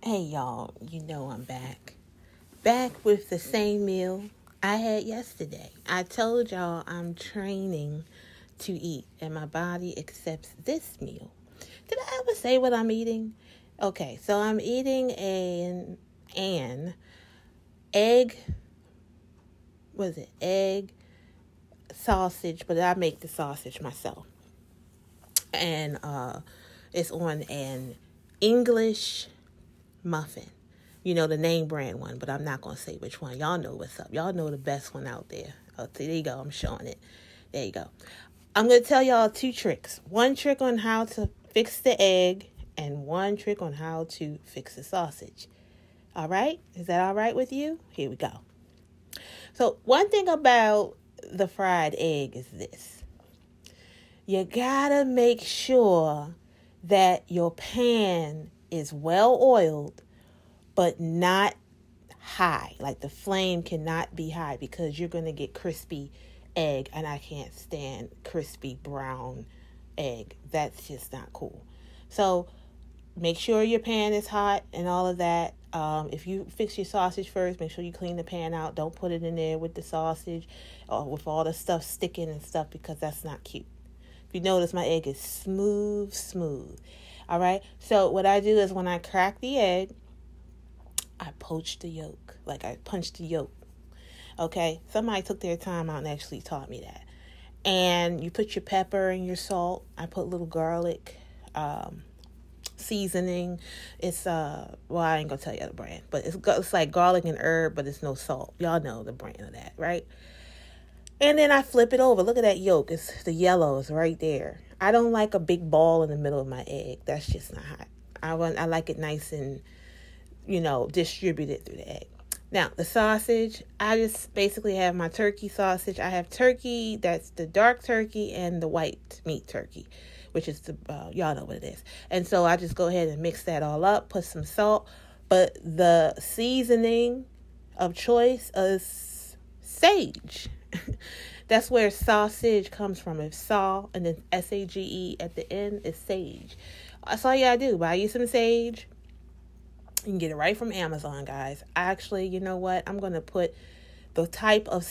Hey y'all, you know I'm back. Back with the same meal I had yesterday. I told y'all I'm training to eat and my body accepts this meal. Did I ever say what I'm eating? Okay, so I'm eating an egg, what is it? Egg sausage, but I make the sausage myself. And it's on an English muffin. You know, the name brand one, but I'm not going to say which one. Y'all know what's up. Y'all know the best one out there. Oh, there you go. I'm showing it. There you go. I'm going to tell y'all two tricks. One trick on how to fix the egg and one trick on how to fix the sausage. All right? Is that all right with you? Here we go. So one thing about the fried egg is this. You got to make sure that your pan is well oiled, but not high. Like the flame cannot be high because you're going to get crispy egg, and I can't stand crispy brown egg. That's just not cool. So make sure your pan is hot and all of that. If you fix your sausage first, make sure you clean the pan out. Don't put it in there with the sausage or with all the stuff sticking and stuff because that's not cute. If you notice, my egg is smooth. All right. So what I do is when I crack the egg, I poach the yolk. Like I punch the yolk. Okay. Somebody took their time out and actually taught me that. And you put your pepper and your salt. I put a little garlic seasoning. It's I ain't gonna tell you the brand, but it's like garlic and herb, but it's no salt. Y'all know the brand of that, right? And then I flip it over. Look at that yolk. It's the yellow is right there. I don't like a big ball in the middle of my egg. That's just not hot. I like it nice and, distributed through the egg. Now, the sausage, I just basically have my turkey sausage. I have turkey, that's the dark turkey, and the white meat turkey, which is y'all know what it is. And so I just go ahead and mix that all up, put some salt. But the seasoning of choice is sage. That's where sausage comes from. It's saw and then SAGE at the end is sage. That's all you gotta do. Buy you some sage. You can get it right from Amazon, guys. Actually, you know what? I'm gonna put the type of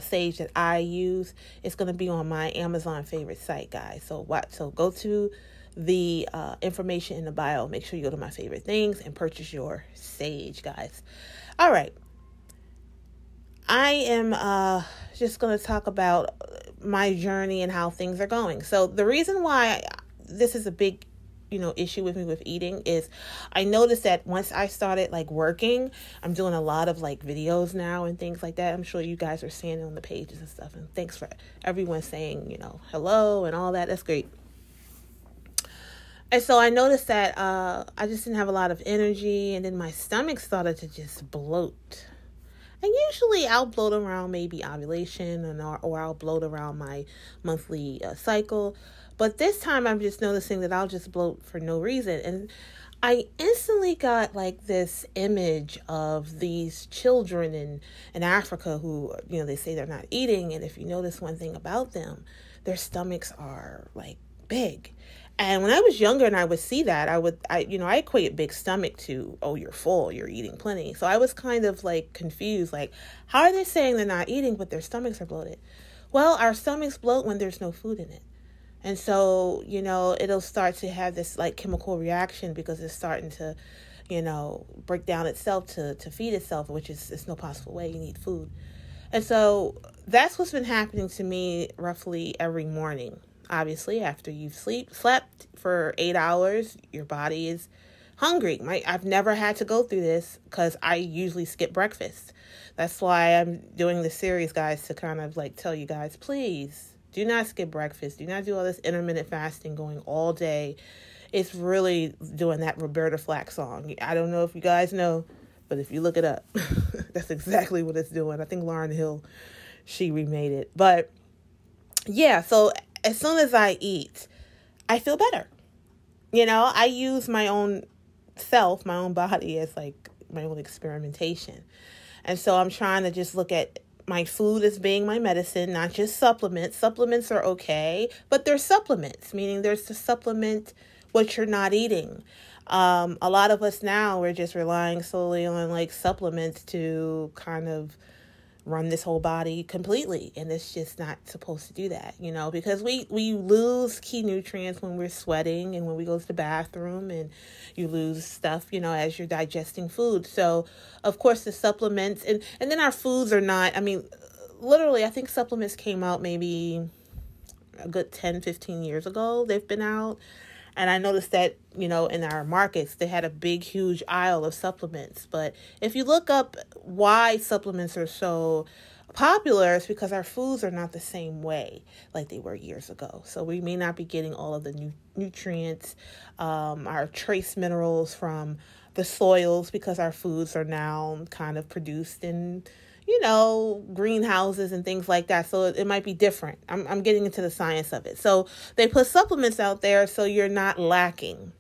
sage that I use. It's gonna be on my Amazon favorite site, guys. So go to the information in the bio. Make sure you go to my favorite things and purchase your sage, guys. All right. I am just going to talk about my journey and how things are going. So the reason why this is a big, issue with me with eating is I noticed that once I started working, I'm doing a lot of videos now and things like that. I'm sure you guys are seeing it on the pages and stuff. And thanks for everyone saying, hello and all that. That's great. And so I noticed that I just didn't have a lot of energy, and then my stomach started to just bloat. And usually I'll bloat around maybe ovulation or I'll bloat around my monthly cycle. But this time I'm just noticing that I'll just bloat for no reason. And I instantly got this image of these children in Africa who, they say they're not eating. And if you notice one thing about them, their stomachs are big. And when I was younger and I would see that, I equate big stomach to, oh, you're full, you're eating plenty. So I was kind of confused, how are they saying they're not eating, but their stomachs are bloated? Well, our stomachs bloat when there's no food in it. And so, it'll start to have this chemical reaction because it's starting to, break down itself to feed itself, which is it's no possible way. You need food. And so that's what's been happening to me roughly every morning. Obviously, after you've slept for 8 hours, your body is hungry. I've never had to go through this because I usually skip breakfast. That's why I'm doing this series, guys, to kind of tell you guys, please do not skip breakfast. Do not do all this intermittent fasting going all day. It's really doing that Roberta Flack song. I don't know if you guys know, but if you look it up, that's exactly what it's doing. I think Lauryn Hill, she remade it. But yeah, so as soon as I eat, I feel better. I use my own self, my own body as my own experimentation. And so I'm trying to just look at my food as being my medicine, not just supplements. Supplements are okay, but they're supplements, meaning there's to supplement what you're not eating. A lot of us now, we're just relying solely on like supplements to kind of run this whole body completely, and it's just not supposed to do that, because we lose key nutrients when we're sweating and when we go to the bathroom, and you lose stuff as you're digesting food. So of course the supplements and then our foods are not, literally I think supplements came out maybe a good 10-15 years ago. They've been out. And I noticed that, in our markets, they had a big, huge aisle of supplements. But if you look up why supplements are so popular, it's because our foods are not the same way like they were years ago. So we may not be getting all of the nutrients, our trace minerals from the soils, because our foods are now kind of produced in greenhouses and things like that. So it might be different. I'm getting into the science of it. So they put supplements out there so you're not lacking,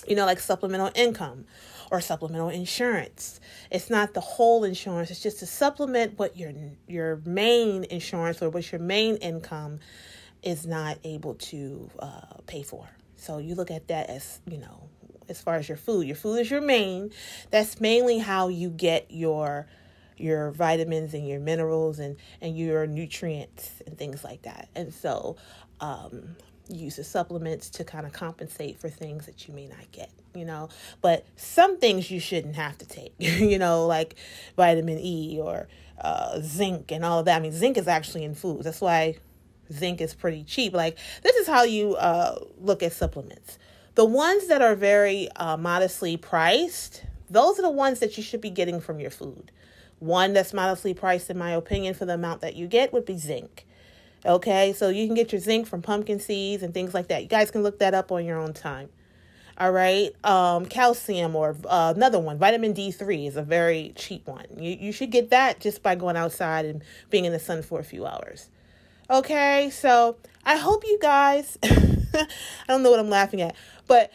like supplemental income or supplemental insurance. It's not the whole insurance. It's just to supplement what your main insurance or what your main income is not able to pay for. So you look at that as, as far as your food is your main. That's mainly how you get your vitamins and your minerals and your nutrients and things like that. And so you use the supplements to kind of compensate for things that you may not get, but some things you shouldn't have to take, like vitamin E or zinc and all of that. Zinc is actually in foods. That's why zinc is pretty cheap. Like, this is how you look at supplements. The ones that are very modestly priced, those are the ones that you should be getting from your food. One that's modestly priced, in my opinion, for the amount that you get would be zinc. Okay, so you can get your zinc from pumpkin seeds and things like that. You guys can look that up on your own time. All right, calcium or another one, vitamin D3 is a very cheap one. You should get that just by going outside and being in the sun for a few hours. Okay, so I hope you guys, I don't know what I'm laughing at, but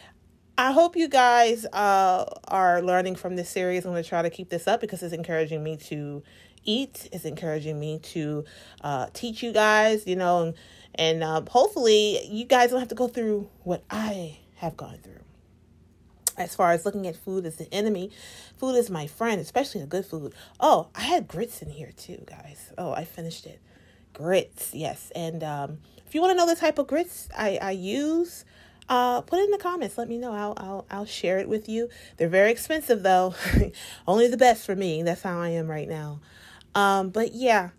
I hope you guys are learning from this series. I'm going to try to keep this up because it's encouraging me to eat. It's encouraging me to teach you guys, and hopefully you guys don't have to go through what I have gone through. As far as looking at food as the enemy, food is my friend, especially the good food. Oh, I had grits in here too, guys. Oh, I finished it. Grits, yes. And if you want to know the type of grits I use, put it in the comments. Let me know. I'll share it with you. They're very expensive though. Only the best for me. That's how I am right now. But yeah.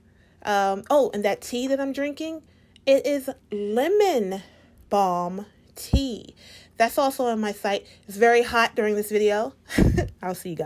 Oh, and that tea that I'm drinking, it is lemon balm tea. That's also on my site. It's very hot during this video. I'll see you guys.